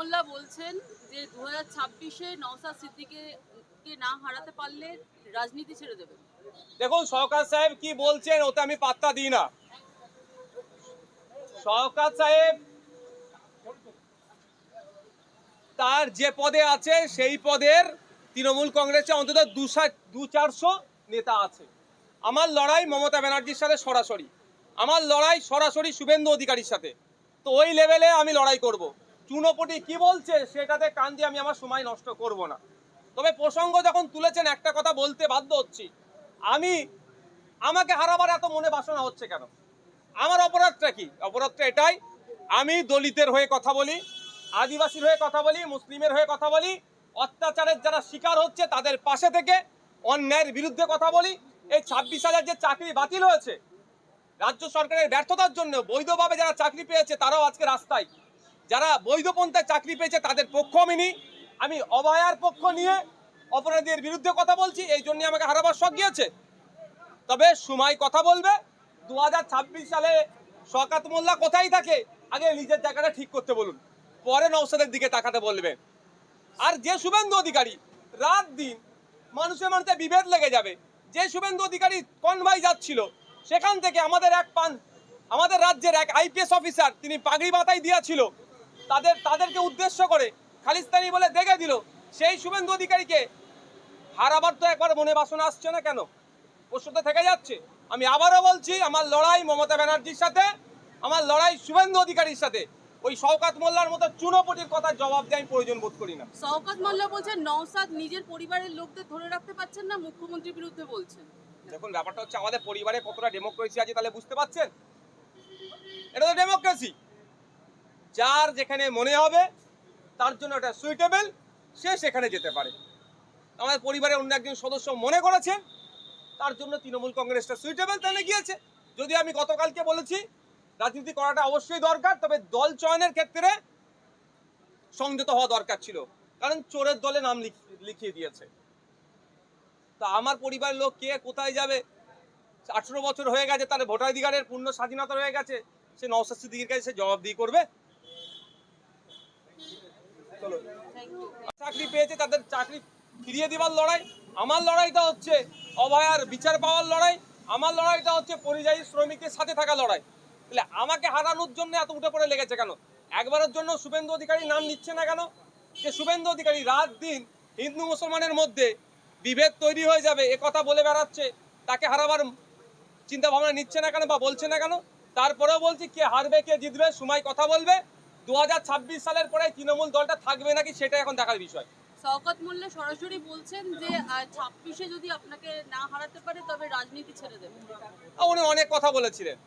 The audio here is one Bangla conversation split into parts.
মোল্লা বলছেন যে 2026-এ নওশাদ সিদ্দিকীকে না হারাতে পারলে রাজনীতি ছেড়ে দেবেন। দেখুন শওকত সাহেব কি বলছেন ওতে আমি পাত্তা দিই না। শওকত সাহেব তার যে পদে আছে সেই পদের তৃণমূল কংগ্রেসে অন্তত 200-400 নেতা আছে। আমার লড়াই মমতা ব্যানার্জির সাথে সরাসরি, আমার লড়াই সরাসরি শুভেন্দু অধিকারীর সাথে। তো ওই লেভেলে আমি লড়াই করব। চুনোপটি কি বলছে সেটাতে কান দিয়ে আমি আমার সময় নষ্ট করব না। তবে প্রসঙ্গ যখন তুলেছেন একটা কথা বলতে বাধ্য হচ্ছি, আমাকে হারাবার এত মনে বাসনা হচ্ছে কেন? আমার অপরাধটা কি? অপরাধটা এটাই, আমি দলিতের হয়ে কথা বলি, আদিবাসীর হয়ে কথা বলি, মুসলিমের হয়ে কথা বলি, অত্যাচারের যারা শিকার হচ্ছে তাদের পাশে থেকে অন্যায়ের বিরুদ্ধে কথা বলি। এই 26,000 যে চাকরি বাতিল হয়েছে রাজ্য সরকারের ব্যর্থতার জন্য, বৈধভাবে যারা চাকরি পেয়েছে তারাও আজকে রাস্তায়, যারা বৈধ পন্থায় চাকরি পেয়েছে তাদের পক্ষ আমি নিই। আমি অভয়ার পক্ষ নিয়ে অপরাধীদের বিরুদ্ধে কথা বলছি, এই জন্য আমাকে হারাবার শখ গিয়েছে। তবে সময় কথা বলবে। 2026 সালে শওকত মোল্লা কোথায় থাকে আগে নিজের জায়গাটা ঠিক করতে বলুন, পরে নওশাদের দিকে তাকাতে বলবেন। আর যে শুভেন্দু অধিকারী রাত দিন মানুষের মানুষে বিভেদ লেগে যাবে, যে শুভেন্দু অধিকারী কনভাই যাচ্ছিল সেখান থেকে আমাদের রাজ্যের এক আইপিএস অফিসার তিনি পাগড়ি মাথায় দিয়েছিল, তাদেরকে উদ্দেশ্য করে খালিস্তানি বলে দেখে দিল, সেই শুভেন্দু অধিকারীকে হারাবার তো একবার মনে বাসনা আসছে না কেন? প্রশ্নটা থেকে যাচ্ছে। আমি আবারও বলছি, আমার লড়াই মমতা ব্যানার্জির সাথে, আমার লড়াই শুভেন্দু অধিকারীর সাথে। ওই শওকত মোল্লার মতো চুনোপটির কথা জবাব দেয় আমি প্রয়োজন বোধ করি না। শওকত মোল্লা বলছেন নওশাদ নিজের পরিবারের লোকদের ধরে রাখতে পারছেন না, মুখ্যমন্ত্রীর বিরুদ্ধে বলছেন। দেখুন ব্যাপারটা হচ্ছে আমাদের পরিবারে কতটা ডেমোক্রেসি আছে তাহলে বুঝতে পারছেন। এটা তো ডেমোক্রেসি, যার যেখানে মনে হবে তার জন্য এটা সুইটেবল, সে সেখানে যেতে পারে। আমাদের পরিবারের অন্য একজন সদস্য মনে করেছেন তার জন্য তৃণমূল কংগ্রেসটা সুইটেবল, তাহলে গিয়েছে। যদি আমি গতকালকে বলেছি রাজনীতি করাটা অবশ্যই দরকার, তবে দল চয়নের ক্ষেত্রে সংযত হওয়া দরকার ছিল, কারণ চোরের দলে নাম লিখিয়ে দিয়েছে। তা আমার পরিবারের লোক কে কোথায় যাবে? 18 বছর হয়ে গেছে, তার ভোটাধিকারের পূর্ণ স্বাধীনতা হয়ে গেছে, সে নওশাদ সিদ্দিকীর কাছে সে জবাবদিহি করবে। চলো, চাকরি পেয়েছে তাদের চাকরি ফিরিয়ে দেওয়ার লড়াই। আমার লড়াইটা হচ্ছে অভয়ার বিচার পাওয়ার লড়াই, আমার লড়াইটা হচ্ছে পরিযায়ী শ্রমিকের সাথে থাকা লড়াই। তাহলে আমাকে হারানোর জন্য এত উঠে পড়ে লেগেছে কেন? একবারের জন্য শুভেন্দু অধিকারী নাম নিচ্ছে না কেন? যে শুভেন্দু অধিকারী রাত দিন হিন্দু মুসলমানের মধ্যে বিভেদ তৈরি হয়ে যাবে এ কথা বলে বেড়াচ্ছে, তাকে হারাবার চিন্তা ভাবনা নিচ্ছে না কেন বা বলছে না কেন? তারপরেও বলছি, কে হারবে কে জিতবে সময় কথা বলবে। 2026 সালের পরে তৃণমূল দলটা থাকবে নাকি সেটা এখন দেখার বিষয়। শওকত মোল্লা সরাসরি বলছেন যে 26-এ যদি আপনাকে না হারাতে পারে তবে রাজনীতি ছেড়ে দেবেন। উনি অনেক কথা বলেছিলেন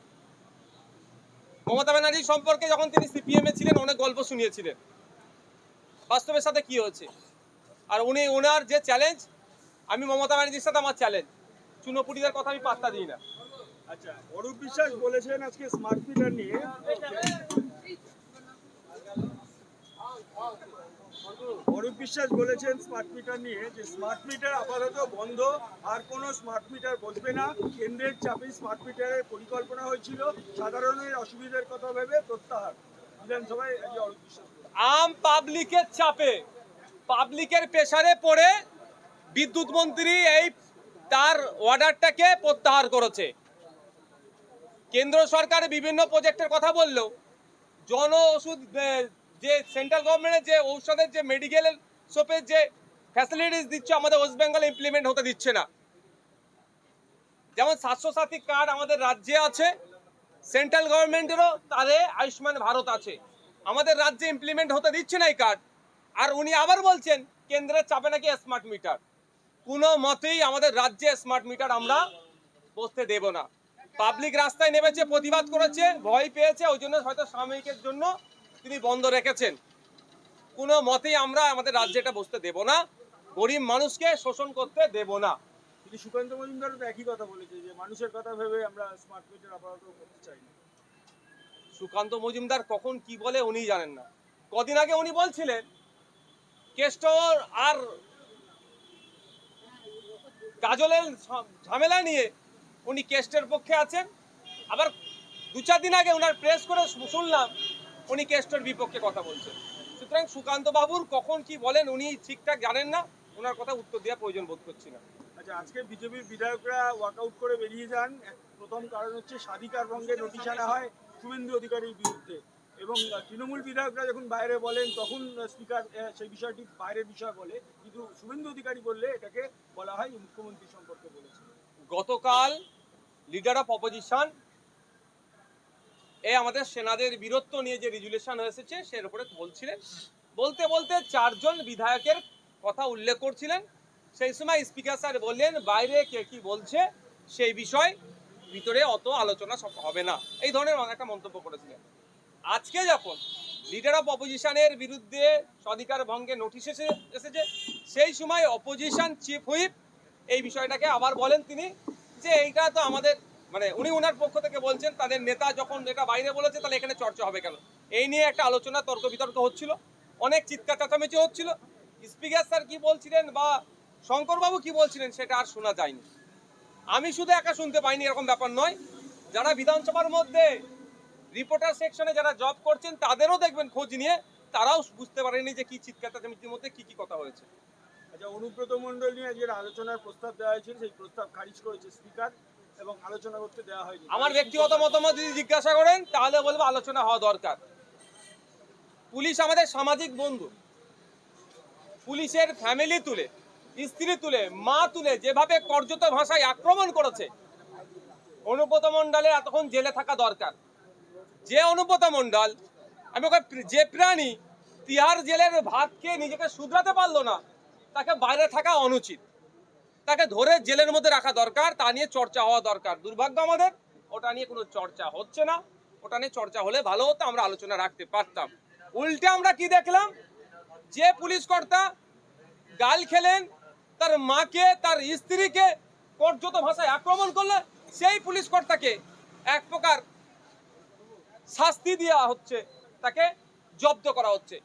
মমতা ব্যানার্জি সম্পর্কে, যখন তিনি সিপিএম এ ছিলেন অনেক গল্প শুনিয়েছিলেন। বাস্তবের সাথে কি হয়েছে? আর ওনার যে চ্যালেঞ্জ, আমি মমতা ব্যানার্জির সাথে আমার চ্যালেঞ্জ, চুনোপুটিদের কথা আমি পাত্তা দিই না। আচ্ছা, অরূপ বিশ্বাস বলেছেন আজকে স্মার্ট মিটার নিয়ে, অরূপ বিশ্বাস বলেছেন স্মার্ট মিটার নিয়ে যে স্মার্ট মিটার আপাতত বন্ধ, আর কোনো স্মার্ট মিটার বসবে না। কেন্দ্রের চাপে স্মার্ট মিটারের পরিকল্পনা হয়েছিল, সাধারণের অসুবিধার কথা ভেবে প্রত্যাহার। বিধানসভায় অরূপ বিশ্বাস আম পাবলিকের চাপে, পাবলিকের প্রেসারে পড়ে বিদ্যুৎ মন্ত্রী এই তার অর্ডারটাকে প্রত্যাহার করেছে। কেন্দ্র সরকার বিভিন্ন প্রজেক্টের কথা বললেও জন ওষুধ যে সেন্ট্রাল গভর্নমেন্টের যে ঔষধের যে মেডিকেল শপের যে ফ্যাসিলিটিস দিচ্ছে আমাদের ওয়েস্ট বেঙ্গলে ইমপ্লিমেন্ট হতে দিচ্ছে না। যেমন স্বাস্থ্যসাথী কার্ড আমাদের রাজ্যে আছে, সেন্ট্রাল গভর্নমেন্টেরও তাদের আয়ুষ্মান ভারত আছে, আমাদের রাজ্যে ইমপ্লিমেন্ট হতে দিচ্ছে না এই কার্ড। আর উনি আবার বলছেন কেন্দ্রের চাপে নাকি স্মার্ট মিটার। কোনো মতেই আমাদের রাজ্যে স্মার্ট মিটার আমরা বসতে দেব না। পাবলিক রাস্তায় নেমেছে, প্রতিবাদ করেছে, ভয় পেয়েছে, ওই জন্য হয়তো সাময়িকের জন্য তিনি বন্ধ রেখেছেন। কোনো মতেই আমরা আমাদের রাজ্যে এটা বসতে দেব না, গরিব মানুষকে শোষণ করতে দেব না। কিন্তু সুকান্ত মজুমদারও তো একই কথা বলেছে যে মানুষের কথা ভেবে আমরা স্মার্ট মিটার আপাতত করতে চাই না। সুকান্ত মজুমদার কখন কি বলে উনি জানেন না। কদিন আগে উনি বলছিলেন কেষ্টর আর কাজলের ঝামেলা নিয়ে উনি কেস্টের পক্ষে আছেন, আবার 2-4 দিন আগে ওনার প্রেস করে শুনলাম উনি কেস্টের বিপক্ষে কথা বলছেন। সুতরাং সুকান্ত বাবুর কখন কি বলেন উনি ঠিকঠাক জানেন না, ওনার কথা উত্তর দেওয়ার প্রয়োজন বোধ করছি না। আচ্ছা, আজকে বিজেপির বিধায়করা ওয়াকআউট করে বেরিয়ে যান। প্রথম কারণ হচ্ছে স্বাধিকার ভঙ্গের নোটিশ আনা হয় শুভেন্দু অধিকারীর বিরুদ্ধে, এবং তৃণমূল বিধায়করা যখন বাইরে বলেন তখন স্পিকার সেই বিষয়টি বাইরের বিষয় বলে, কিন্তু শুভেন্দু অধিকারী বললে এটাকে বলা হয় মুখ্যমন্ত্রী সম্পর্কে বলেছে। গতকাল লিডার অফ অপোজিশন আমাদের সেনাদের বীরত্ব নিয়ে যে রেজুলেশন এসেছে সের উপরে বলছিলেন, বলতে বলতে 4 জন বিধায়কের কথা উল্লেখ করছিলেন। সেই সময় স্পিকার স্যার বললেন বাইরে কে কি বলছে সেই বিষয় ভিতরে অত আলোচনা হবে না, এই ধরনের একটা মন্তব্য করেছিলেন। আজকে যখন লিডার অফ অপোজিশনের বিরুদ্ধে স্বাধিকার ভঙ্গের নোটিশ এসেছে, সেই সময় অপোজিশন চিফ হুইপ এই বিষয়টাকে আবার বলেন তিনি যে এইটা তো আমাদের মানে উনি ওনার পক্ষ থেকে বলছেন তাদের নেতা যখন এটা বাইরে বলেছে তাহলে এখানে চর্চা হবে কেন, এই নিয়ে একটা আলোচনা তর্ক বিতর্ক হচ্ছিল, অনেক চিৎকার চেঁচামেচি হচ্ছিল। স্পিকার স্যার কি বলছিলেন বা শঙ্করবাবু কি বলছিলেন সেটা আর শোনা যায়নি। আমি শুধু একা শুনতে পাইনি এরকম ব্যাপার নয়, যারা বিধানসভার মধ্যে রিপোর্টার সেকশনে যারা জব করছেন তাদেরও দেখবেন খোঁজ নিয়ে, তারাও বুঝতে পারেনি যে কি চিৎকার চেঁচামেচির মধ্যে কি কি কথা হয়েছে। আচ্ছা, অনুব্রত মণ্ডল নিয়ে আজকের আলোচনার প্রস্তাব দেওয়া হয়েছিল, সেই প্রস্তাব খারিজ করেছে স্পিকার এবং আলোচনা করতে দেওয়া হয়নি। আমার ব্যক্তিগত মতামত যদি জিজ্ঞাসা করেন তাহলে বলবো আলোচনা হওয়া দরকার। পুলিশ আমাদের সামাজিক বন্ধু, পুলিশের ফ্যামিলি তুলে, স্ত্রী তুলে, মা তুলে যেভাবে কর্যত ভাষায় আক্রমণ করেছে, অনুব্রত মণ্ডলের এতক্ষণ জেলে থাকা দরকার। যে অনুব্রত মণ্ডল, আমি ওকে যে প্রাণী তিহার জেলের ভাতকে নিজেকে শুধরাতে পারলো না, তাকে বাইরে থাকা অনুচিত, তাকে ধরে জেলের মধ্যে রাখা দরকার, তা নিয়ে চর্চা হওয়া দরকার। দুর্ভাগ্য আমাদের ওটা নিয়ে কোনো চর্চা হচ্ছে না, ওটা নিয়ে চর্চা হলে ভালো হতো, আমরা আলোচনা রাখতে পারতাম। উল্টে আমরা কি দেখলাম, যে পুলিশ কর্তা গাল খেলেন তার মাকে তার স্ত্রীকে কর্যত ভাষায় আক্রমণ করলে সেই পুলিশ কর্তাকে এক প্রকার শাস্তি দেওয়া হচ্ছে, তাকে জব্দ করা হচ্ছে।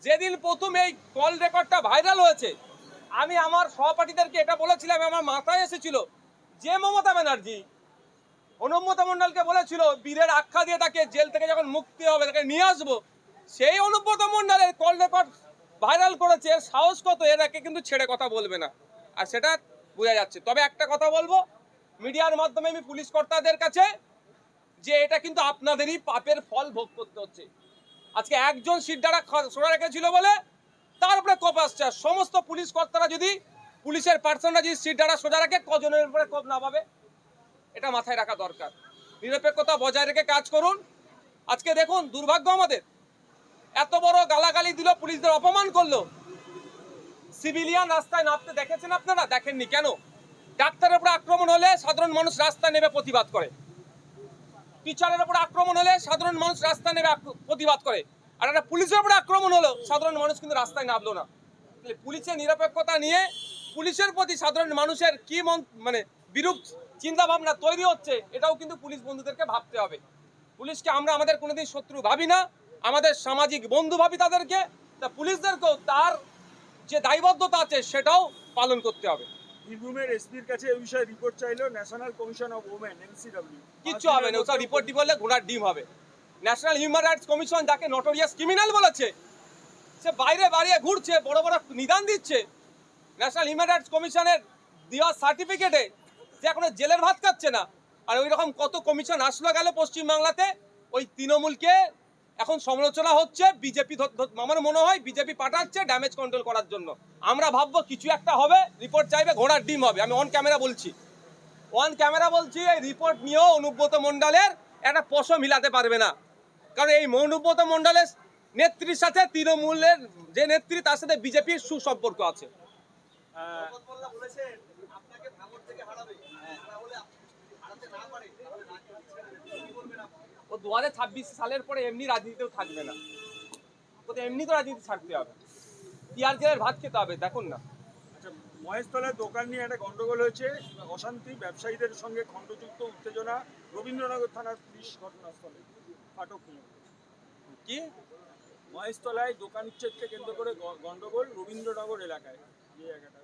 যেদিন প্রথম এই কল রেকর্ডটা ভাইরাল হয়েছে আমি আমার সহপাঠীদেরকে এটা বলেছিলাম, আমার মাথায় এসেছিল যে মমতা ব্যানার্জি অনুব্রত মণ্ডলকে বলেছিল বীরের আখ্যা দিয়ে তাকে জেল থেকে যখন মুক্তি হবে তাকে নিয়ে আসবো, সেই অনুব্রত মণ্ডলের কল রেকর্ড ভাইরাল করেছে, সাহস কত এরাকে কিন্তু ছেড়ে কথা বলবে না, আর সেটা বোঝা যাচ্ছে। তবে একটা কথা বলবো মিডিয়ার মাধ্যমে আমি পুলিশ কর্তাদের কাছে, যে এটা কিন্তু আপনাদেরই পাপের ফল ভোগ করতে হচ্ছে। আজকে একজন সিটদারা সোজা রেখেছিল বলে তার উপরে কোপ আসছে, সমস্ত পুলিশ কর্তারা যদি পুলিশের পার্সনরা যদি সিটদারা সোজা রাখে কজনের উপরে কোপ না পাবে, এটা মাথায় রাখা দরকার। নিরপেক্ষতা বজায় রেখে কাজ করুন। আজকে দেখুন দুর্ভাগ্য আমাদের, এত বড় গালাগালি দিল, পুলিশদের অপমান করলো, সিভিলিয়ান রাস্তায় নামতে দেখেছেন আপনারা? দেখেননি কেন? ডাক্তারের উপরে আক্রমণ হলে সাধারণ মানুষ রাস্তায় নেমে প্রতিবাদ করে, টিচারের উপর আক্রমণ হলে সাধারণ মানুষ রাস্তায় নেমে প্রতিবাদ করে, আর একটা পুলিশের উপরে আক্রমণ হলো সাধারণ মানুষ কিন্তু রাস্তায় নামলো না। পুলিশের নিরপেক্ষতা নিয়ে পুলিশের প্রতি সাধারণ মানুষের কি মানে বিরূপ চিন্তা ভাবনা তৈরি হচ্ছে, এটাও কিন্তু পুলিশ বন্ধুদেরকে ভাবতে হবে। পুলিশকে আমরা আমাদের কোনোদিন শত্রু ভাবি না, আমাদের সামাজিক বন্ধু ভাবি তাদেরকে। তা পুলিশদেরকেও তার যে দায়বদ্ধতা আছে সেটাও পালন করতে হবে। বীরভূমের এসপির কাছে এই বিষয়ে রিপোর্ট চাইলো national commission of women NCW. কিচ্ছু হবে না, ওসব রিপোর্ট বললে ঘোড়ার ডিম হবে। ন্যাশনাল হিউম্যান রাইটস কমিশন যাকে নটোরিয়াস ক্রিমিনাল বলেছে, সে বাইরে বাড়িয়ে ঘুরছে, বড় বড় নিদান দিচ্ছে। ন্যাশনাল হিউম্যান রাইটস কমিশনের দেওয়া সার্টিফিকেটে যে এখনো জেলের ভাত খাচ্ছে না। আর ওই রকম কত কমিশন আসলো গেল পশ্চিমবাংলাতে, ওই তৃণমূলকে এখন সমালোচনা হচ্ছে। বিজেপি আমার মনে হয় বিজেপি পাঠাচ্ছে ড্যামেজ কন্ট্রোল করার জন্য। আমরা ভাববো কিছু একটা হবে, রিপোর্ট চাইবে, ঘোড়ার ডিম হবে। আমি অন ক্যামেরা বলছি এই রিপোর্ট নিয়েও অনুব্রত মণ্ডলের একটা পশম মিলাতে পারবে না, কারণ এই অনুব্রত মণ্ডলের নেত্রীর সাথে তৃণমূলের যে নেত্রী তার সাথে বিজেপির সুসম্পর্ক আছে। ও 2026 সালের পরে এমনি রাজনীতিতেও থাকবে না, ও তো এমনি তো রাজনীতি ছাড়তে হবে, টিআর জেলের ভাত খেতে হবে। দেখুন না, আচ্ছা, মহেশতলার দোকান নিয়ে একটা গন্ডগোল হয়েছে, অশান্তি, ব্যবসায়ীদের সঙ্গে খণ্ডযুক্ত উত্তেজনা, রবীন্দ্রনগর থানার পুলিশ ঘটনাস্থলে ফাটক নিয়ে। কি মহেশতলায় দোকান উচ্ছেদকে কেন্দ্র করে গন্ডগোল রবীন্দ্রনগর এলাকায়, যে জায়গাটা।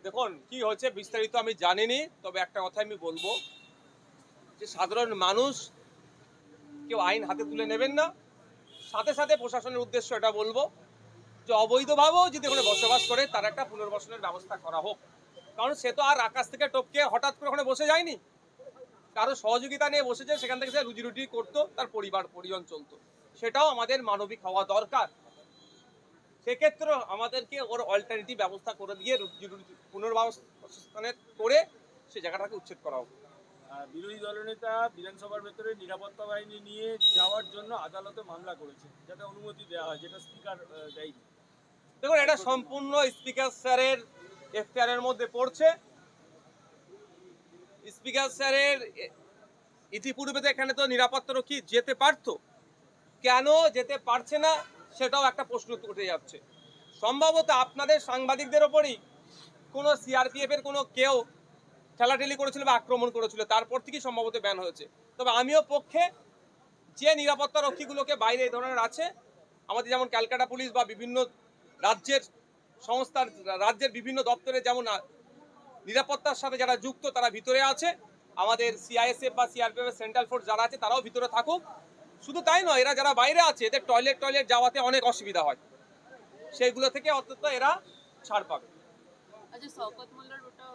দেখুন কি হয়েছে বিস্তারিত আমি জানিনি, তবে একটা কথা আমি বলবো যে সাধারণ মানুষ কেউ আইন হাতে তুলে নেবেন না। সাথে সাথে প্রশাসনের উদ্দেশ্য এটা বলবো যে অবৈধভাবেও যদি ওখানে বসবাস করে তার একটা পুনর্বাসনের ব্যবস্থা করা হোক। কারণ সে তো আর আকাশ থেকে টপকে হঠাৎ করে ওখানে বসে যায়নি, কারো সহযোগিতা নিয়ে বসেছে, সেখান থেকে সে রুজি রুটি করতো, তার পরিজন চলতো। সেটাও আমাদের মানবিক হওয়া দরকার। সেক্ষেত্রে আমাদেরকে ওর অল্টারনেটিভ ব্যবস্থা করে দিয়ে রুজি রুটি পুনর্বাসনের করে সে জায়গাটাকে উচ্ছেদ করা হোক। বিরোধী দলনেতা বিধানসভার ভেতরে নিরাপত্তা বাহিনী নিয়ে যাওয়ার জন্য আদালতে মামলা করেছে, যাতে অনুমতি দেওয়া হয়, যেটা স্পিকার দেয়নি। দেখুন, এটা সম্পূর্ণ স্পিকার স্যারের এখতিয়ারের মধ্যে পড়ছে। স্পিকার স্যারের ইতিপূর্বে তো এখানে তো নিরাপত্তারক্ষী যেতে পারতো, কেন যেতে পারছে না সেটাও একটা প্রশ্ন উঠে যাচ্ছে। সম্ভবত আপনাদের সাংবাদিকদের ওপরই কোনো সিআরপিএফ এর কোনো কেউ ঠেলাঠেলি করেছিল বা আক্রমণ করেছিল, তারপর থেকেই সম্ভবত ব্যান হয়েছে। তবে আমিও পক্ষে যে নিরাপত্তা রক্ষীগুলোকে বাইরে এই ধরনের আছে, আমাদের যেমন ক্যালকাটা পুলিশ বা বিভিন্ন রাজ্যের সংস্থার রাজ্যের বিভিন্ন দপ্তরে যেমন নিরাপত্তার সাথে যারা যুক্ত তারা ভিতরে আছে, আমাদের সিআইএসএফ বা সিআরপিএফ সেন্ট্রাল ফোর্স যারা আছে তারাও ভিতরে থাকুক। শুধু তাই নয়, এরা যারা বাইরে আছে এদের টয়লেট যাওয়াতে অনেক অসুবিধা হয়, সেইগুলো থেকে অন্তত এরা ছাড় পাবে। আচ্ছা, শওকত মোল্লার ওটা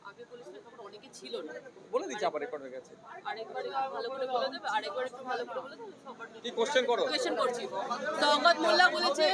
আগে বলেছিল, তখন অনেকে ছিল না। বলে দিচ্ছি, আবার রেকর্ড হয়ে গেছে। আরেকবার একটু ভালো করে বলে দেবে, আরেকবার একটু ভালো করে বলে দেবে। সবার কি কোশ্চেন করো? কোয়েশ্চেন করছি। শওকত মোল্লা বলেছে